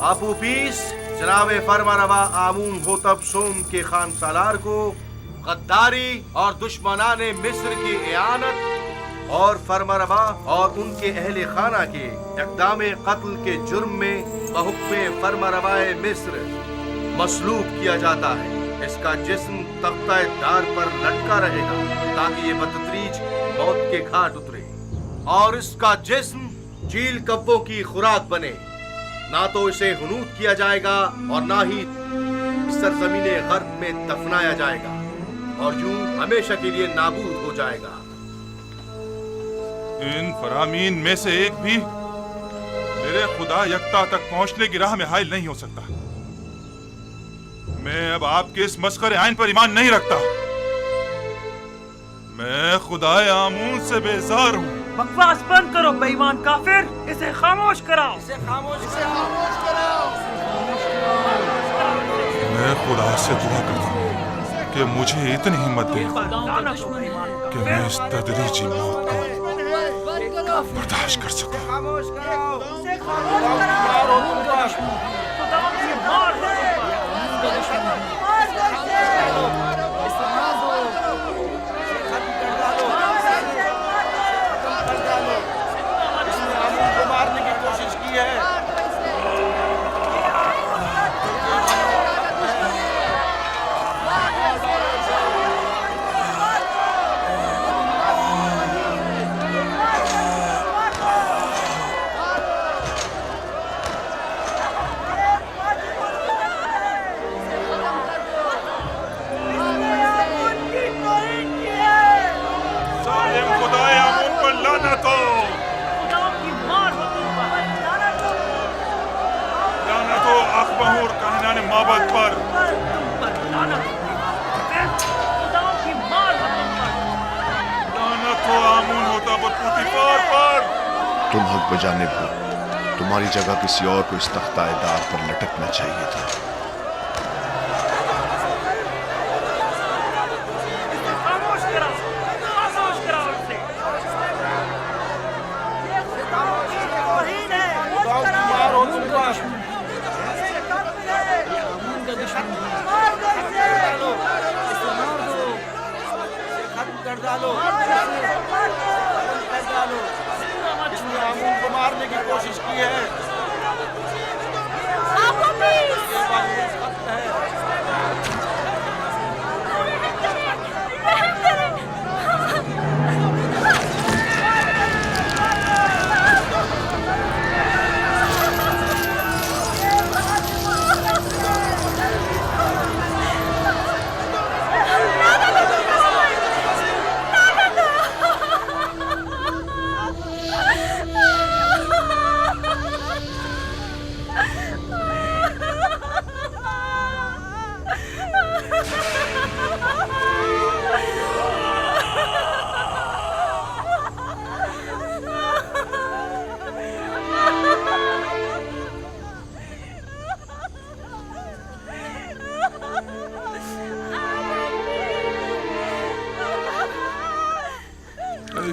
آپو پیس جناب فرمانروا آمون ہوتب سوم کے خان سالار کو غداری اور دشمنان مصر کی اعانت اور فرمانروا اور ان کے اہل خانہ کے اقدام قتل کے جرم میں بحکم فرمانروائے مصر مصلوب کیا جاتا ہے۔ اس کا جسم تختہ دار پر لٹکا رہے گا تاکہ یہ بتدریج موت کے گھاٹ اترے، اور اس کا جسم چیل کبوں کی خوراک بنے۔ نہ تو اسے حنوط کیا جائے گا اور نہ ہی سرزمین غرب میں دفنایا جائے گا، اور یوں ہمیشہ کے لیے نابود ہو جائے گا۔ ان فرامین میں سے ایک بھی میرے خدا یکتا تک پہنچنے کی راہ میں حائل نہیں ہو سکتا۔ میں اب آپ کے اس مسخرے آئین پر ایمان نہیں رکھتا۔ میں خدا آمون سے بیزار ہوں۔ بکواس بند کرو بے ایمان کافر، اسے خاموش کراؤ۔ میں خدا سے دعا کرتا ہوں کہ مجھے اتنی ہمت دے کہ میں اس تدریجی موت کو برداشت کر سکوں۔ مارنے کی کوشش کی ہے۔ معبد پر لعنت ہو آمون ہوتا پوتیفار پر۔ تم حق بجانب ہو، تمہاری جگہ کسی اور کو اس تختہ دار پر لٹکنا چاہیے تھا۔ مارنے کی کوشش کی ہے۔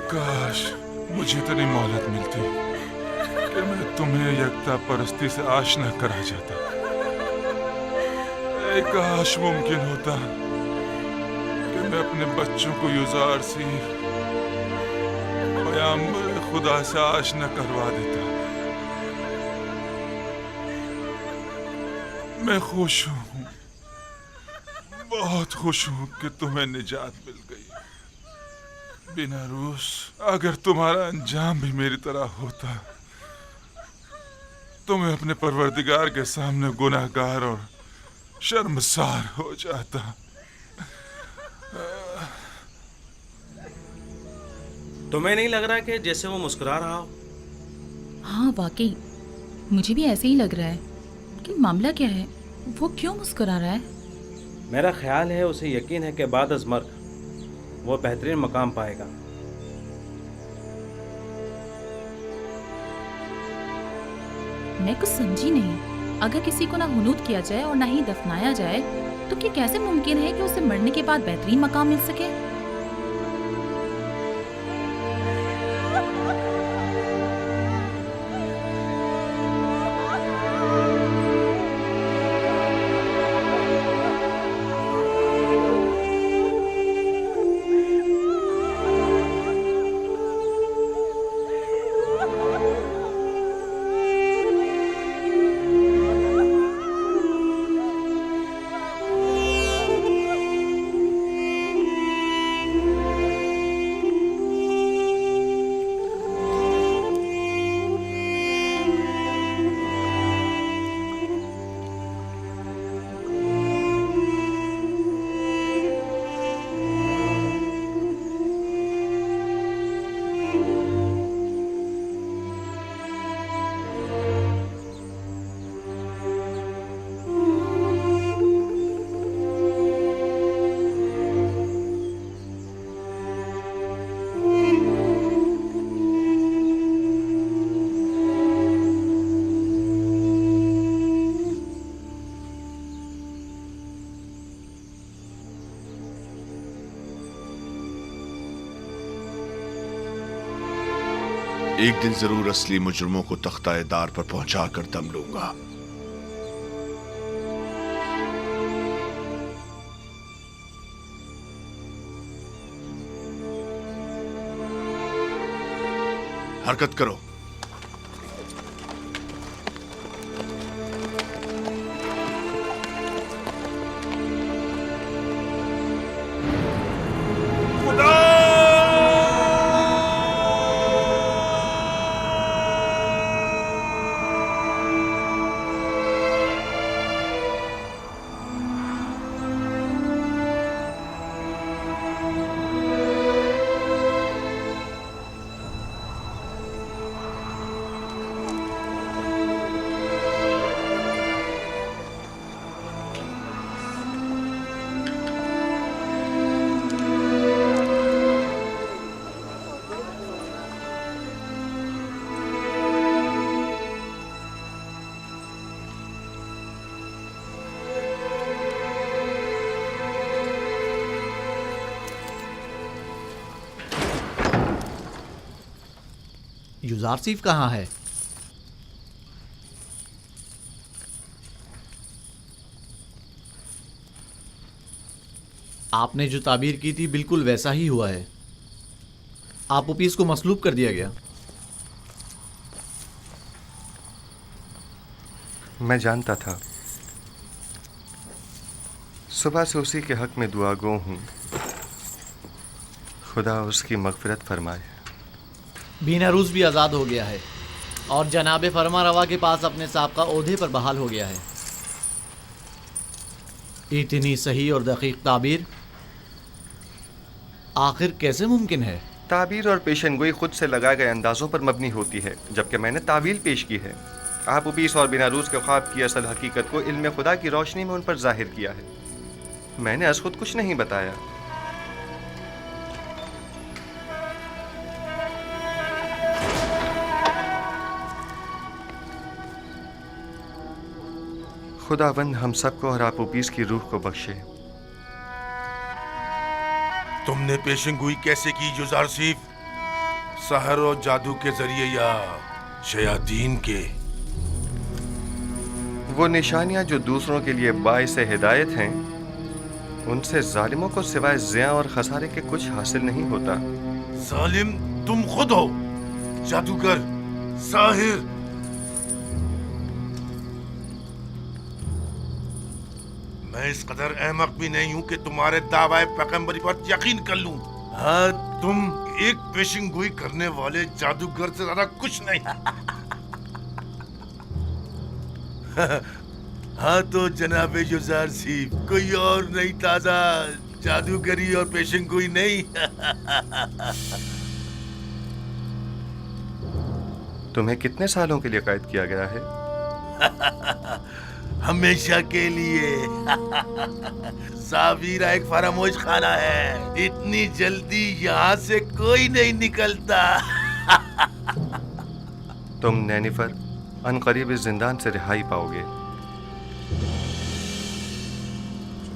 کاش مجھے اتنی مہلت ملتی کہ میں تمہیں یکتا پرستی سے آشنا کرا جاتا۔ اے کاش ممکن ہوتا کہ میں اپنے بچوں کو یزار سی پیغمبر خدا سے آشنا کروا دیتا۔ میں خوش ہوں، بہت خوش ہوں کہ تمہیں نجات مل گئی۔ بنا روس اگر تمہارا انجام بھی میری طرح ہوتا تو میں اپنے پروردگار کے سامنے گناہگار اور شرمسار ہو جاتا۔ تمہیں نہیں لگ رہا کہ جیسے وہ مسکرا رہا ہو؟ ہاں واقعی مجھے بھی ایسے ہی لگ رہا ہے، لیکن معاملہ کیا ہے؟ وہ کیوں مسکرا رہا ہے؟ میرا خیال ہے اسے یقین ہے کہ بعد از مرگ وہ بہترین مقام پائے گا۔ میں کچھ سمجھی نہیں، اگر کسی کو نہ حنوط کیا جائے اور نہ ہی دفنایا جائے تو کیا کیسے ممکن ہے کہ اسے مرنے کے بعد بہترین مقام مل سکے؟ एक दिन जरूर असली मुजरमों को तख्ता दार पर पहुंचा कर दम लूंगा। हरकत करो। युजारसीफ कहाँ है? आपने जो ताबीर की थी बिल्कुल वैसा ही हुआ है। आप ओपीस को मसलूब कर दिया गया। मैं जानता था। सुबह से उसी के हक में दुआ गो हूँ। खुदा उसकी मगफिरत फरमाए। बीनारूस भी आज़ाद हो गया है और जनाब फरमा रवा के पास अपने साबका ओहदे पर बहाल हो गया है। इतनी सही और दकीक ताबीर आखिर कैसे मुमकिन है? ताबीर और पेशनगोई खुद से लगाए गए अंदाज़ों पर मबनी होती है, जबकि मैंने तावील पेश की है। आप उबीस और बिनारूस के ख्वाब की असल हकीकत को इल्म खुदा की रोशनी में उन पर जाहिर किया है। मैंने अस खुद कुछ नहीं बताया। खुदावंद हम सबको और आप उबीस की रूह को बख्शे। तुमने पेशेंगोई कैसे की युजारसीफ? सहर और जादू के जरिए या शयातीन के? वो निशानियां जो दूसरों के लिए बाइस हिदायत हैं, उनसे जालिमों को सिवाय ज़िया और खसारे के कुछ हासिल नहीं होता। जालिम तुम खुद हो, जादूगर, साहिर। मैं इस कदर अहमक भी नहीं हूं कि तुम्हारे दावाए पैगंबरी पर यकीन कर लूं। हाँ, तुम एक पेशिंगोई करने वाले जादूगर से ज्यादा कुछ नहीं। हाँ तो जनाब युजारसीफ, कोई और नहीं, ताजा जादूगरी और पेशिंगोई नहीं। तुम्हें कितने सालों के लिए कैद किया गया है? हमेशा के लिए। जावीरा एक फरामोश खाना है, इतनी जल्दी यहाँ से कोई नहीं निकलता। तुम नैनिफर अनकरीब इस जिंदान से रिहाई पाओगे।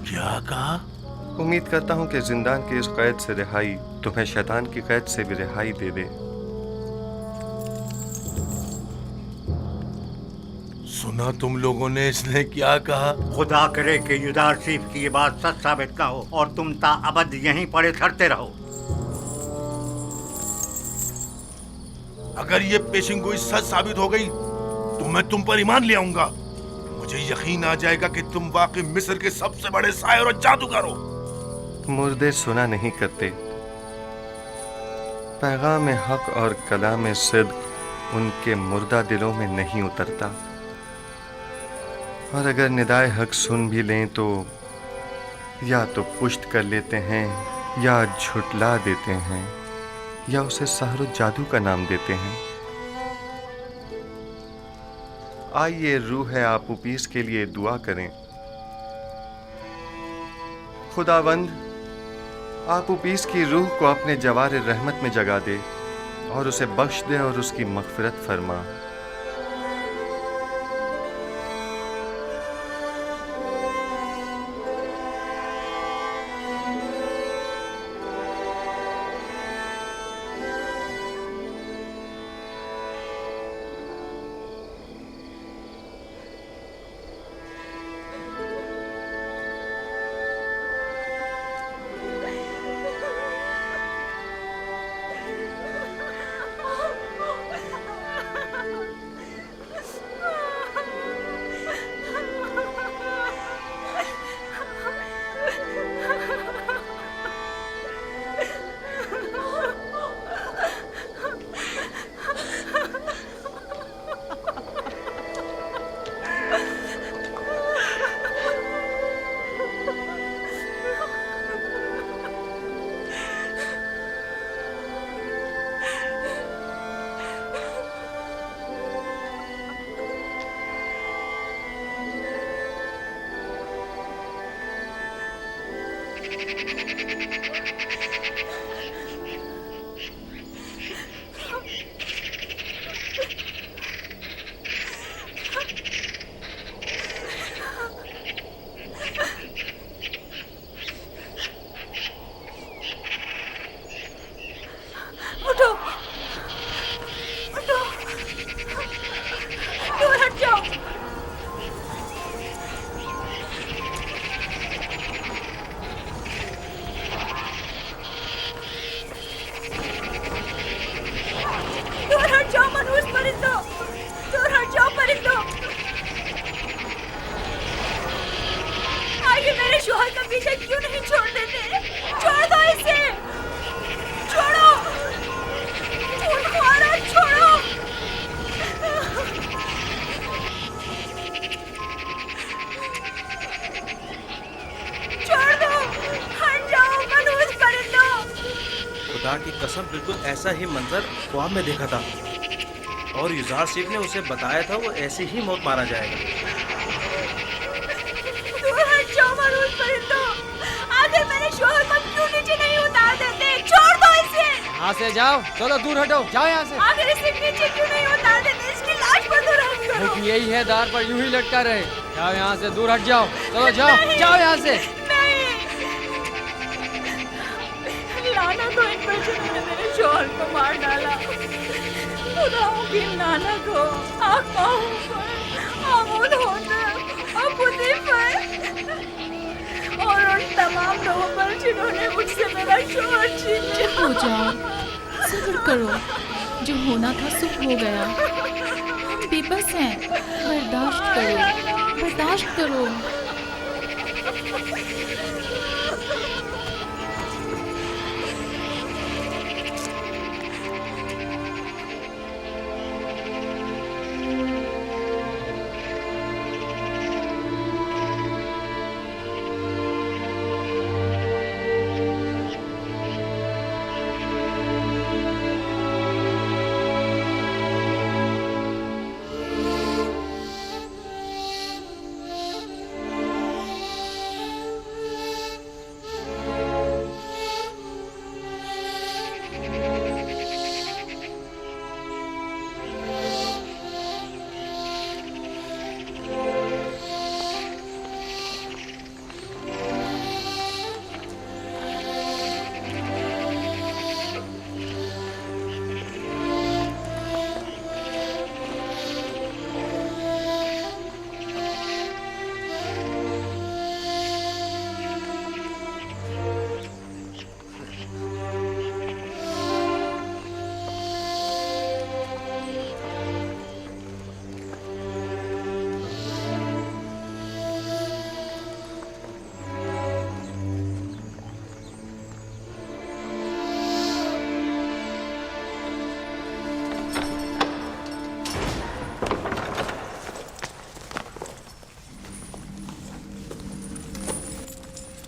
क्या कहा? उम्मीद करता हूँ कि जिंदान की इस कैद से रिहाई तुम्हें शैतान की कैद से भी रिहाई दे दे। सुना तुम लोगों ने इसने क्या कहा? खुदा करे कि युजारसीफ की ये बात सच साबित ना हो और तुम ताअबद यहीं पड़े थरते रहो। अगर ये पेशिंगोई सच साबित हो गई तो मैं तुम पर ईमान ले आऊंगा। मुझे यकीन आ जाएगा कि तुम वाकई मिस्र के सबसे बड़े साहिर और जादूगर हो। मुर्दे सुना नहीं करते। पैगाम हक और कलाम सिद्क उनके मुर्दा दिलों में नहीं उतरता, और अगर निदाए हक सुन भी लें तो या तो पुष्ट कर लेते हैं या झुटला देते हैं या उसे सहर जादू का नाम देते हैं। आइए रूह है आप उपीस के लिए दुआ करें। खुदावंद आप उपीस की रूह को अपने जवार रहमत में जगा दे और उसे बख्श दे और उसकी मगफिरत फरमा। پرندوں، دور ہٹ جاؤ پرندوں. آگے میرے شوہر کا پیچھا کیوں نہیں چھوڑ دیتے؟ چھوڑ دو اسے، چھوڑو، خونخوارا چھوڑو. چھوڑ دو، ہٹ جاؤ منحوس پرندوں. خدا کی قسم بالکل ایسا ہی منظر خواب میں دیکھا تھا، اور یزار سیف نے اسے بتایا تھا وہ ایسی ہی موت مارا جائے گا. دور ہٹ جاؤ منحوس پرندوں. آخر میرے شوہر کو کیوں نیچے نہیں اتار دیتے؟ چھوڑ دو اسے. یہاں سے جاؤ، چلو دور ہٹو، جاؤ یہاں سے. آخر اسے نیچے کیوں نہیں اتار دیتے؟ اس کی لاش پر تو رحم کرو. یہی ہے، دار پر یوں ہی لٹکا رہے. جاؤ یہاں سے، دور ہٹ جاؤ، چلو جاؤ، جاؤ یہاں سے. لعنت ہو ان پر جنہوں نے میرے شوہر کو مار ڈالا. خداؤں کی لعنت ہو آقاؤں پر، آمود ہوتا اور خودی پر، اور ان تمام لوگوں پر جنہوں نے مجھ سے میرا شوہر چھین لیا. ہو جاؤ، صبر کرو، جو ہونا تھا سب ہو گیا. ہم بے بس ہیں، برداشت کرو، برداشت کرو.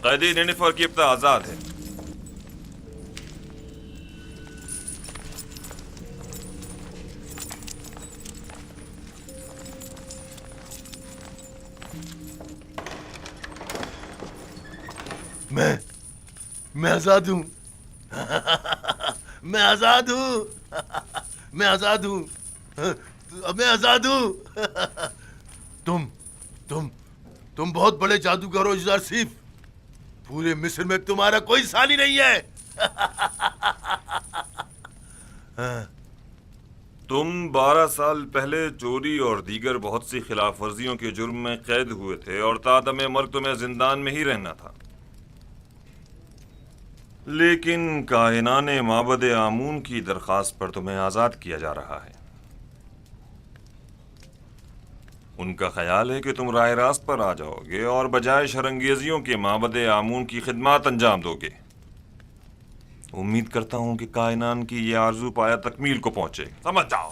قیدی نینیفر کی ابتدا آزاد ہے. میں آزاد ہوں. میں آزاد ہوں. میں آزاد ہوں. میں آزاد ہوں. تم بہت بڑے جادوگر ہو یزار سیف. پورے مصر میں تمہارا کوئی ثانی نہیں ہے. تم 12 سال پہلے چوری اور دیگر بہت سی خلاف ورزیوں کے جرم میں قید ہوئے تھے اور تادم مرگ تمہیں زندان میں ہی رہنا تھا. لیکن کاہنان معبد آمون کی درخواست پر تمہیں آزاد کیا جا رہا ہے. ان کا خیال ہے کہ تم راہ راست پر آ جاؤ گے اور بجائے شرنگیزیوں کے معبد آمون کی خدمات انجام دو گے. امید کرتا ہوں کہ کائنان کی یہ آرزو پایا تکمیل کو پہنچے. سمجھ جاؤ.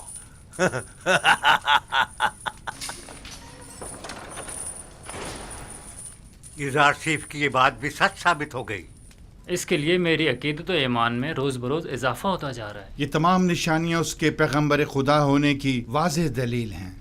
یزار سیف کی یہ بات بھی سچ ثابت ہو گئی. اس کے لیے میری عقیدت و ایمان میں روز بروز اضافہ ہوتا جا رہا ہے. یہ تمام نشانیاں اس کے پیغمبر خدا ہونے کی واضح دلیل ہیں.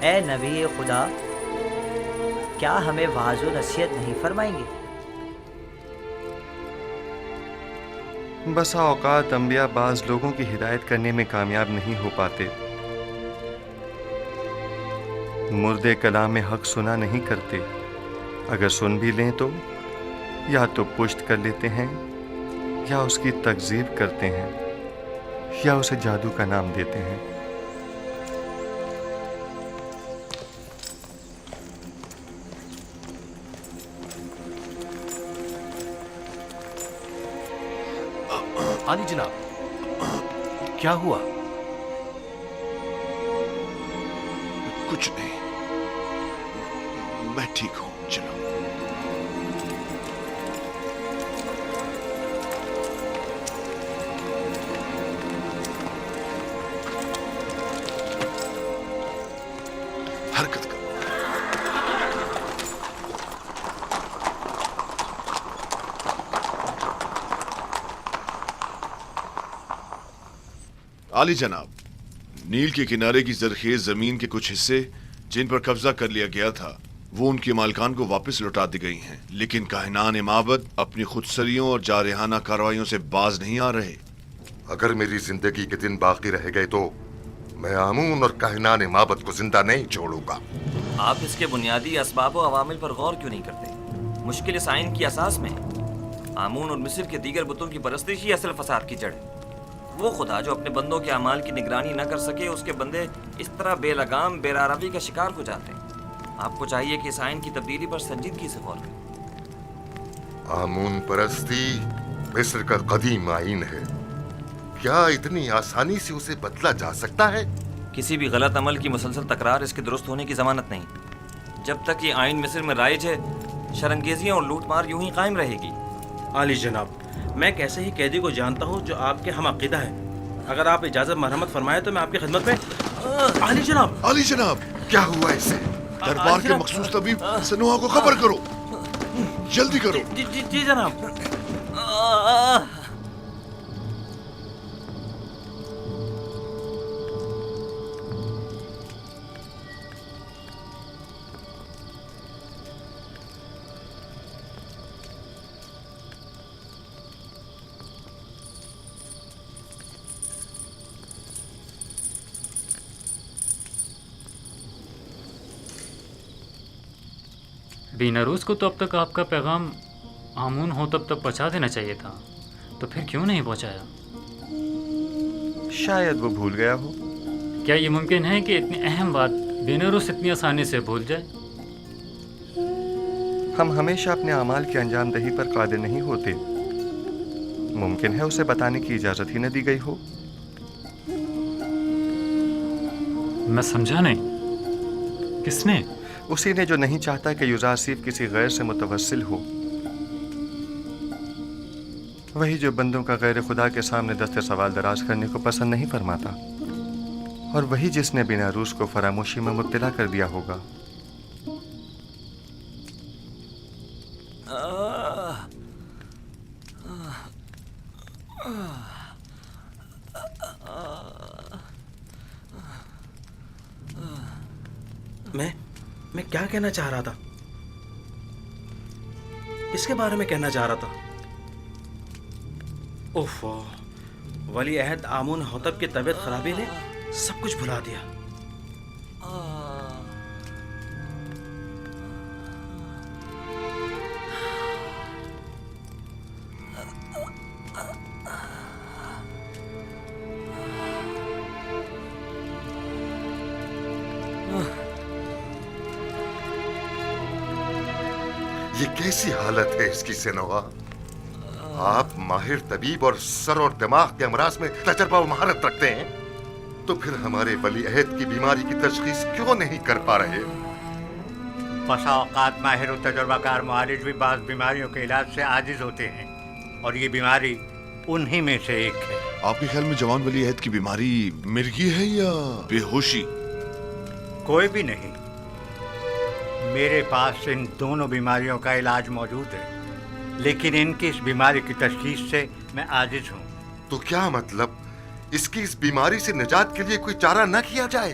اے نبی خدا، کیا ہمیں وعظ و نصیحت نہیں فرمائیں گے؟ بسا اوقات انبیاء بعض لوگوں کی ہدایت کرنے میں کامیاب نہیں ہو پاتے. मुर्दे कलाम हक सुना नहीं करते, अगर सुन भी लें तो या तो पुश्त कर लेते हैं या उसकी तकजीब करते हैं या उसे जादू का नाम देते हैं। आली जनाब, क्या हुआ? कुछ नहीं, मैं ठीक हूं, चलो। हरकत करो। आली जनाब, नील के किनारे की जरखेज जमीन के कुछ हिस्से जिन पर कब्जा कर लिया गया था वो उनके मालिकान को वापस लौटा दी गई हैं, लेकिन काहिनान माबद अपनी खुदसरियों और जारहाना कार्रवाइयों से बाज नहीं आ रहे। अगर मेरी जिंदगी के दिन बाकी रह गए तो मैं आमून और काहिनान माबद को जिंदा नहीं छोड़ूंगा। आप इसके बुनियादी असबाब और अवामिल पर गौर क्यों नहीं करते? मुश्किल इस आइन की असास में आमून और मिस्र के दीगर बुतों की परस्तिश ही असल फसाद की जड़ है। वो खुदा जो अपने बंदों के अमाल की निगरानी न कर सके, उसके बंदे इस तरह बेलगाम बेरारवी का शिकार हो जाते हैं। आपको चाहिए कि इस आइन की तब्दीली पर संजीदगी से गौर करें। आमून परस्ती मिस्र का कदीम आइन है, क्या इतनी आसानी से उसे बदला जा सकता है? किसी भी गलत अमल की मुसलसल तकरार इसके दुरुस्त होने की जमानत नहीं। जब तक ये आइन मिस्र में राइज है, शरंगेजियाँ और लूटमार यूं ही कायम रहेगी। आली जनाब, मैं एक ऐसे ही कैदी को जानता हूँ जो आपके हम अकीदा है। अगर आप इजाजत मरहमत फरमाए तो मैं आपकी खिदमत में। आली जनाब, आली जनाब, क्या हुआ इसे? दरबार के मखसूस तबीब सनुआ को खबर करो, जल्दी करो। जी जनाब। बीनारूस को तो अब तक आपका पैगाम आमून हो तब तक पहुंचा देना चाहिए था, तो फिर क्यों नहीं पहुंचाया? शायद वो भूल गया हो। क्या ये मुमकिन है कि इतनी अहम बात बीनारूस इतनी आसानी से भूल जाए? हम हमेशा अपने अमाल की अंजाम दही पर कादिर नहीं होते। मुमकिन है उसे बताने की इजाजत ही न दी गई हो। मैं समझा नहीं, किसने? उसी ने जो नहीं चाहता कि युजासिफ किसी गैर से मुतवस्सिल हो, वही जो बंदों का गैर खुदा के सामने दस्ते सवाल दराज करने को पसंद नहीं फरमाता, और वही जिसने बीनारूस को फरामोशी में मुब्तला कर दिया होगा। मैं क्या कहना चाह रहा था? किसके बारे में कहना चाह रहा था? ओफो, वली अहद आमून होतब की तबीयत खराबी ने सब कुछ भुला दिया। ये कैसी हालत है इसकी सेनवा? आप माहिर तबीब और सर और दिमाग के अमराज में तजर्बा और महारत रखते हैं, तो फिर हमारे वली अहद की बीमारी की तशखीस क्यों नहीं कर पा रहे? बसा औकात माहिर और तजर्बाकार मुआलिज भी बाज़ बीमारियों के इलाज से आजिज होते हैं, और ये बीमारी उन्हीं में से एक है। आपके ख्याल में जवान वली अहद की बीमारी मिर्गी है या बेहोशी? कोई भी नहीं। मेरे पास इन दोनों बीमारियों का इलाज मौजूद है, लेकिन इनकी इस बीमारी की तशखीस से मैं आजिज हूँ। तो क्या मतलब, इसकी इस बीमारी से निजात के लिए कोई चारा न किया जाए?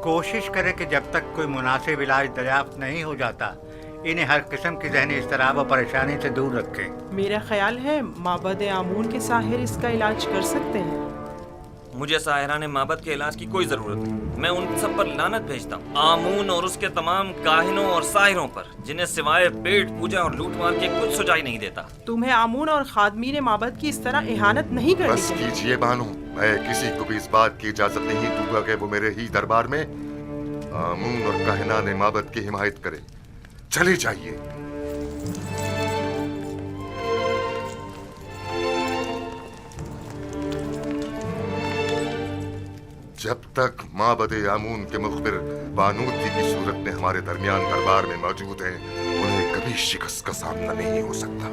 कोशिश करें कि जब तक कोई मुनासिब इलाज दरियाफ्त नहीं हो जाता, इन्हें हर किस्म की ज़हनी इज़्तिराब और परेशानी से दूर रखें। मेरा ख्याल है माबद आमून के साहिर इसका इलाज कर सकते हैं। मुझे साहिरान माबद के इलाज की कोई जरूरत नहीं। मैं उन सब पर लानत भेजता हूँ, आमून और उसके तमाम काहिनों और साहिरों पर, जिन्हें सिवाय पेट पूजा और लूटमार के कुछ सुझाई नहीं देता। तुम्हें आमून और खादमीन माबद की इस तरह इहानत नहीं करनी बस कीजिए बानो, मैं किसी को भी इस बात की इजाजत नहीं दूंगा कि वो मेरे ही दरबार में आमून और काहिनान माबद की हिमायत करे। चले जाइए। जब तक माबद आमून के मुखबिर बानूती की सूरत में हमारे दरमियान दरबार में मौजूद है, उन्हें कभी शिकस्त का सामना नहीं हो सकता।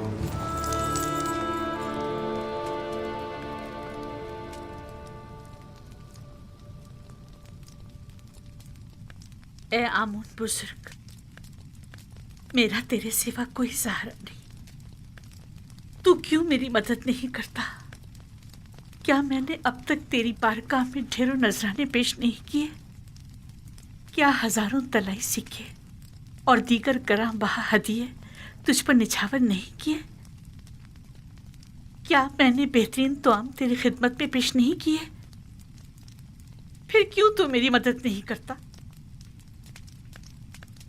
ए आमून बुजुर्ग, मेरा तेरे सिवा कोई सहारा नहीं। तू क्यों मेरी मदद नहीं करता? क्या मैंने अब तक तेरी बारगाह में ढेरों नजराने पेश नहीं किए? क्या हजारों तलाई सिक्के और दीगर गरां बहा हदिये तुझ पर निछावर नहीं किए? क्या मैंने बेहतरीन तोआम तेरी खिदमत में पेश नहीं किए? फिर क्यों तू मेरी मदद नहीं करता?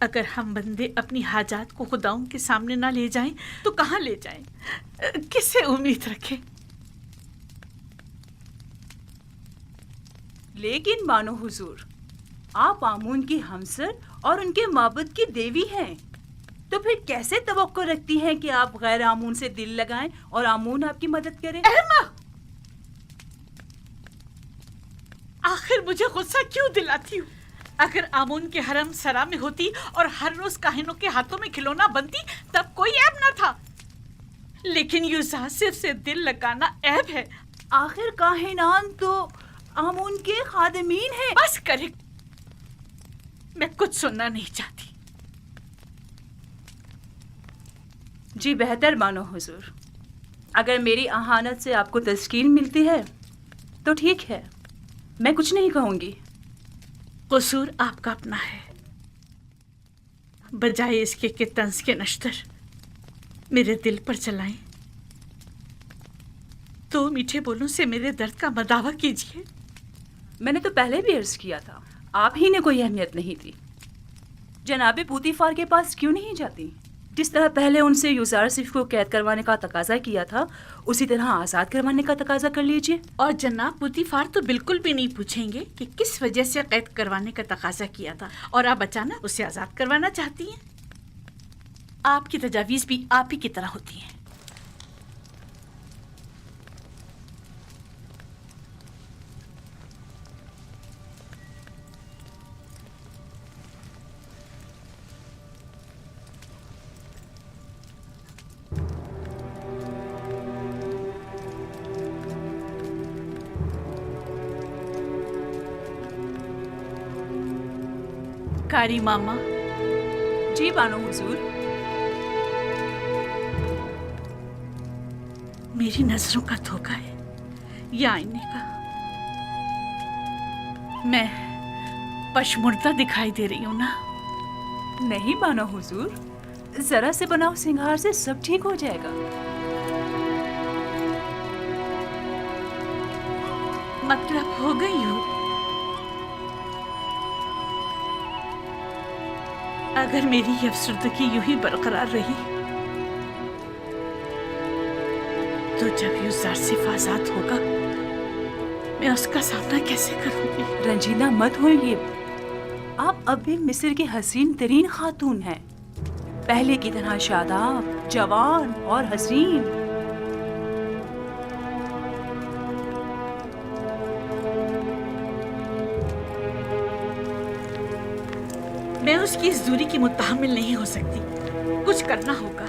अगर हम बंदे अपनी हाजात को खुदाओं के सामने ना ले जाएं तो कहाँ ले जाएं? किससे उम्मीद रखें? लेकिन मानो हुजूर, आप आमून की हमसर और उनके माबूद की देवी हैं, तो फिर कैसे तवक्को रखती हैं कि आप गैर आमून से दिल लगाएं और आमून आपकी मदद करे? आखिर मुझे गुस्सा क्यों दिलाती हूँ? अगर आमून के हरम सरा में होती और हर रोज काहिनों के हाथों में खिलौना बनती तब कोई ऐब ना था, लेकिन यूजासिफ से दिल लगाना ऐब है। आखिर काहिनान तो आमून के खादिमीन हैं। बस करे, मैं कुछ सुनना नहीं चाहती। जी बेहतर मानो हुजूर, अगर मेरी अहानत से आपको तस्कीन मिलती है तो ठीक है, मैं कुछ नहीं कहूंगी। कसूर आपका अपना है, बजाय इसके कि तंज के नश्तर मेरे दिल पर चलाएं, तो मीठे बोलों से मेरे दर्द का मदावा कीजिए। मैंने तो पहले भी अर्ज किया था, आप ही ने कोई अहमियत नहीं दी। जनाबे पूतीफार के पास क्यों नहीं जाती? जिस तरह पहले उनसे यूजारसिफ को कैद करवाने का तकाजा किया था, उसी तरह आज़ाद करवाने का तकाजा कर लीजिए। और जनाब पूतीफार तो बिल्कुल भी नहीं पूछेंगे कि किस वजह से कैद करवाने का तकाजा किया था और आप अचानक उसे आज़ाद करवाना चाहती हैं। आपकी तजावीज़ भी आप ही की तरह होती हैं। कारी मामा। जी बानो हुजूर। मेरी नजरों का धोखा है या आईने का? मैं पशमुर्दा दिखाई दे रही हूँ ना? नहीं बानो हुजूर, जरा से बनाओ सिंगार से सब ठीक हो जाएगा। मतलब हो गई हूँ? अगर मेरी ये अफसरदगी यूं ही बरकरार रही तो जब यूजारसिफ आजाद होगा, मैं उसका सामना कैसे करूंगी? रंजीदा मत होइए, आप अब भी मिस्र की हसीन तरीन खातून हैं, पहले की तरह शादाब, जवान और हसीन। मैं उसकी इस दूरी की मुत्तहमिल नहीं हो सकती, कुछ करना होगा।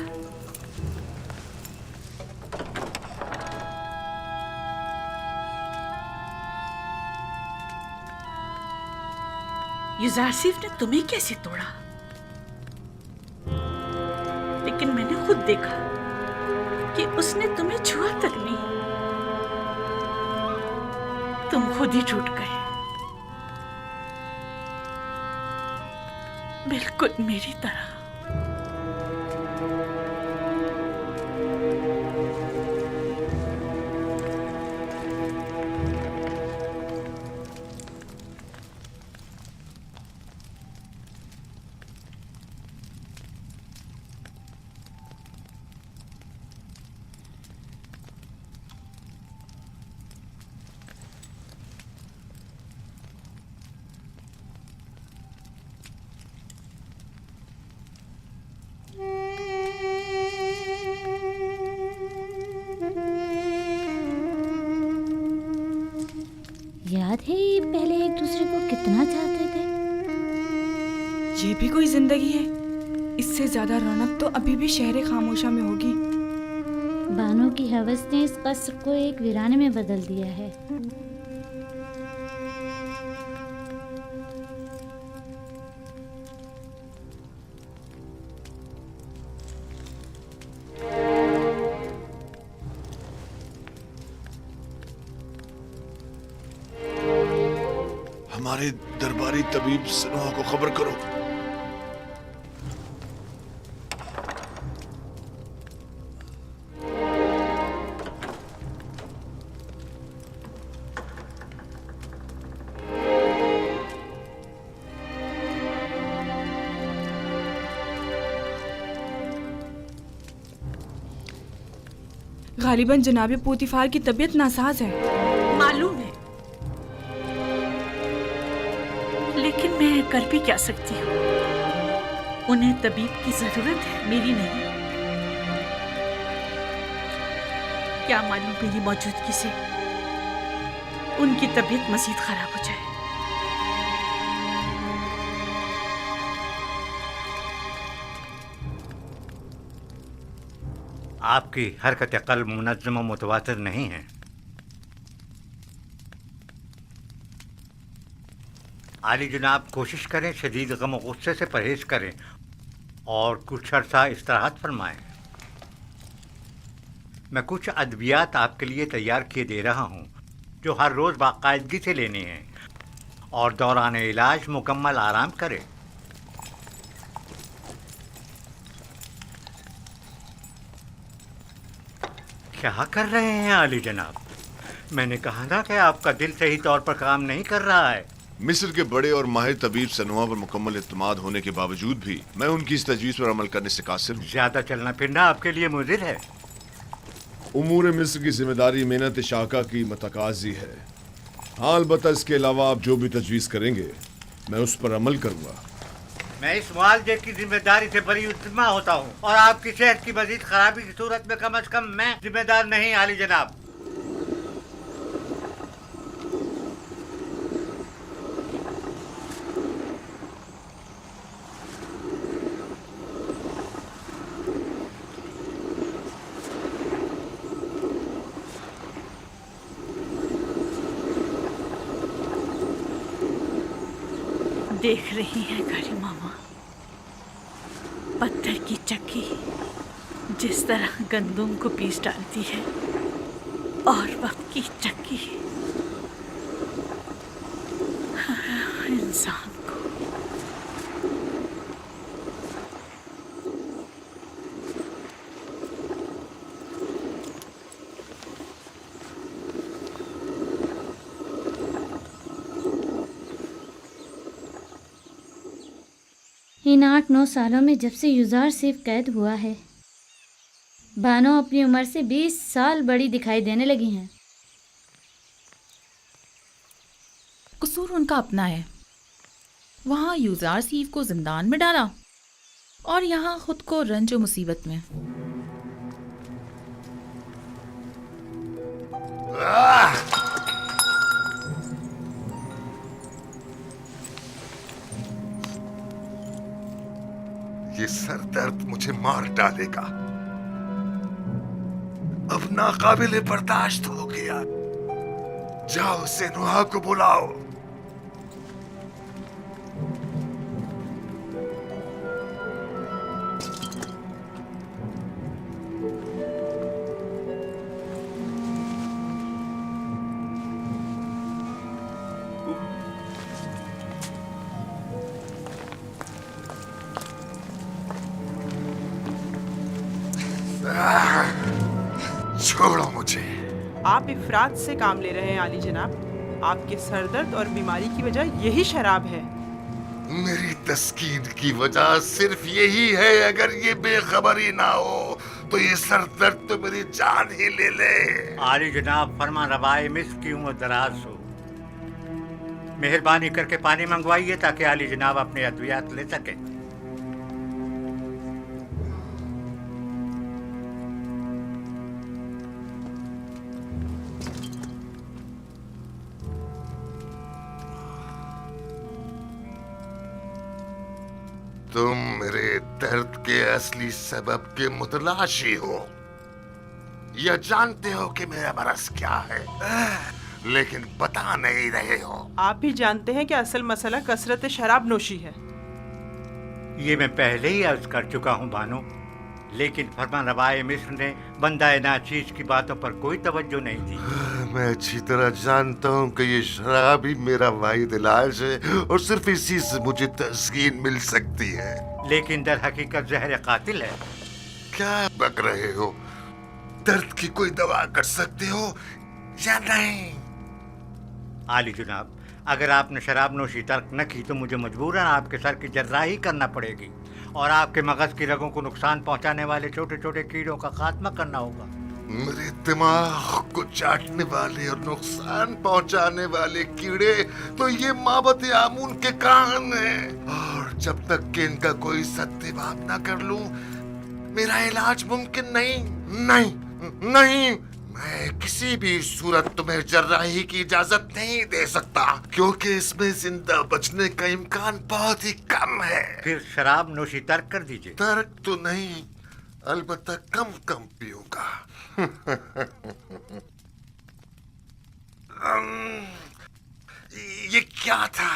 यूजारसिफ ने तुम्हें कैसे तोड़ा? लेकिन मैंने खुद देखा कि उसने तुम्हें छुआ तक नहीं। तुम खुद ही टूट गए, बिल्कुल मेरी तरह। कितना चाहते थे। ये भी कोई जिंदगी है। इससे ज्यादा रौनक तो अभी भी शहर खामोशा में होगी। बानो की हवस ने इस कस्र को एक वीराने में बदल दिया है। हमारे दरबारी तबीब सनोहा को खबर करो। गालिबन जनाब पोतीफार की तबीयत नासाज है। मालूम है, लेकिन मैं कर भी क्या सकती हूँ। उन्हें तबीब की जरूरत है, मेरी नहीं। क्या मालूम मेरी मौजूदगी से उनकी तबीयत मजीद खराब हो जाए। आपकी हरकत क़ल्ब मुनज़्ज़म व मुतवातिर नहीं है। आली जनाब, कोशिश करें शदीद गम और गुस्से से परहेज़ करें और कुछ अर्सा इस्तिराहत फरमाएं। मैं कुछ अद्वियात आपके लिए तैयार किए दे रहा हूँ जो हर रोज़ बाकायदगी से लेने हैं और दौरान इलाज मुकम्मल आराम करें। क्या कर रहे हैं आली जनाब? मैंने कहा ना कि आपका दिल सही तौर पर काम नहीं कर रहा है। मिस्र के बड़े और माहिर तबीब सनोहा पर मुकम्मल इत्मीनान होने के बावजूद भी मैं उनकी इस तजवीज़ पर अमल करने से कासिर हूँ। ज्यादा चलना फिरना आपके लिए मुज़िर है। उमूर मिस्र की जिम्मेदारी मेहनत शाका की मतकाजी है। हाँ, अलबत्ता इसके अलावा आप जो भी तजवीज़ करेंगे मैं उस पर अमल करूँगा। मैं इस मुआवजे की जिम्मेदारी से बरी उतमा होता हूँ और आपकी सेहत की मजीद खराबी की सूरत में कम से कम मैं जिम्मेदार नहीं आली जनाब। देख रही हैं घड़ी मामा, पत्थर की चक्की जिस तरह गंदुम को पीस डालती है और वक्त की चक्की इंसान को। इन 8-9 सालों में जब से युजार सिर्फ कैद हुआ है, बानो अपनी उम्र से 20 साल बड़ी दिखाई देने लगी हैं। कसूर उनका अपना है। वहाँ युजार सीफ को जिंदान में डाला और यहाँ खुद को रंज और मुसीबत में। ये सर दर्द मुझे मार डालेगा। अब नाकाबिले बर्दाश्त हो गया। जाओ सनोहा को बुलाओ। छोड़ो मुझे। आप इफरात से काम ले रहे हैं आली जनाब। आपके सरदर्द और बीमारी की वजह यही शराब है। मेरी तस्कीन की वजह सिर्फ यही है। अगर ये बेखबरी ना हो तो ये सर दर्द तो मेरी जान ही ले ले। आली जनाब, फरमा रवाए मिस्र की उम्र दराज हो। मेहरबानी करके पानी मंगवाइए ताकि आली जनाब अपने अद्वियात ले सके। तुम मेरे दर्द के असली सबब के मुतलाशी हो। यह जानते हो कि मेरा मरज क्या है, लेकिन बता नहीं रहे हो। आप भी जानते हैं कि असल मसला कसरत शराब नोशी है। ये मैं पहले ही अर्ज कर चुका हूँ बानो, लेकिन फरमानरवाए मिस्र ने बंदा नाचीज की बातों पर कोई तवज्जो नहीं दी। मैं अच्छी तरह जानता हूँ कि ये शराब ही मेरा वाहिद इलाज है और सिर्फ इसी से मुझे तस्कीन मिल सकती है। लेकिन दर हकीकत जहर कातिल है। क्या बक रहे हो? दर्द की कोई दवा कर सकते हो या नहीं? आली जनाब, अगर आपने शराब नोशी तर्क न की तो मुझे मजबूरन आपके सर की जर्राही करना पड़ेगी और आपके मगज की रगों को नुकसान पहुंचाने वाले छोटे छोटे कीड़ों का खात्मा करना होगा। मेरे दिमाग को चाटने वाले और नुकसान पहुंचाने वाले कीड़े तो ये माबत आमून के कान हैं, और जब तक कि इनका कोई सत्यवाद न कर लूं मेरा इलाज मुमकिन नहीं। नहीं नहीं, मैं किसी भी सूरत तुम्हें जर्राही की इजाजत नहीं दे सकता, क्योंकि इसमें जिंदा बचने का इम्कान बहुत ही कम है। फिर शराब नोशी तर्क कर दीजिए। तर्क तो नहीं, अलबत्ता कम कम पीऊंगा। ये क्या था?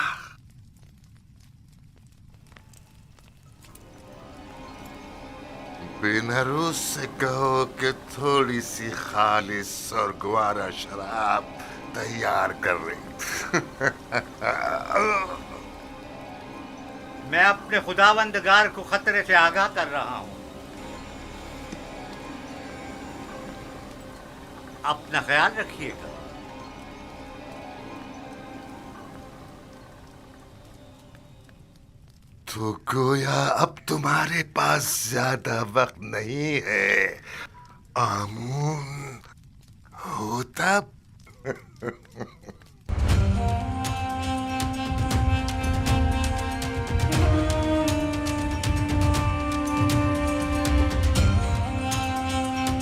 बेनारूस से कहो कि थोड़ी सी खालिस और ग्वारा शराब तैयार कर रही। मैं अपने खुदावंदगार को खतरे से आगाह कर रहा हूँ। अपना ख्याल रखिएगा। तो गोया अब तुम्हारे पास ज्यादा वक्त नहीं है आमून हो तब।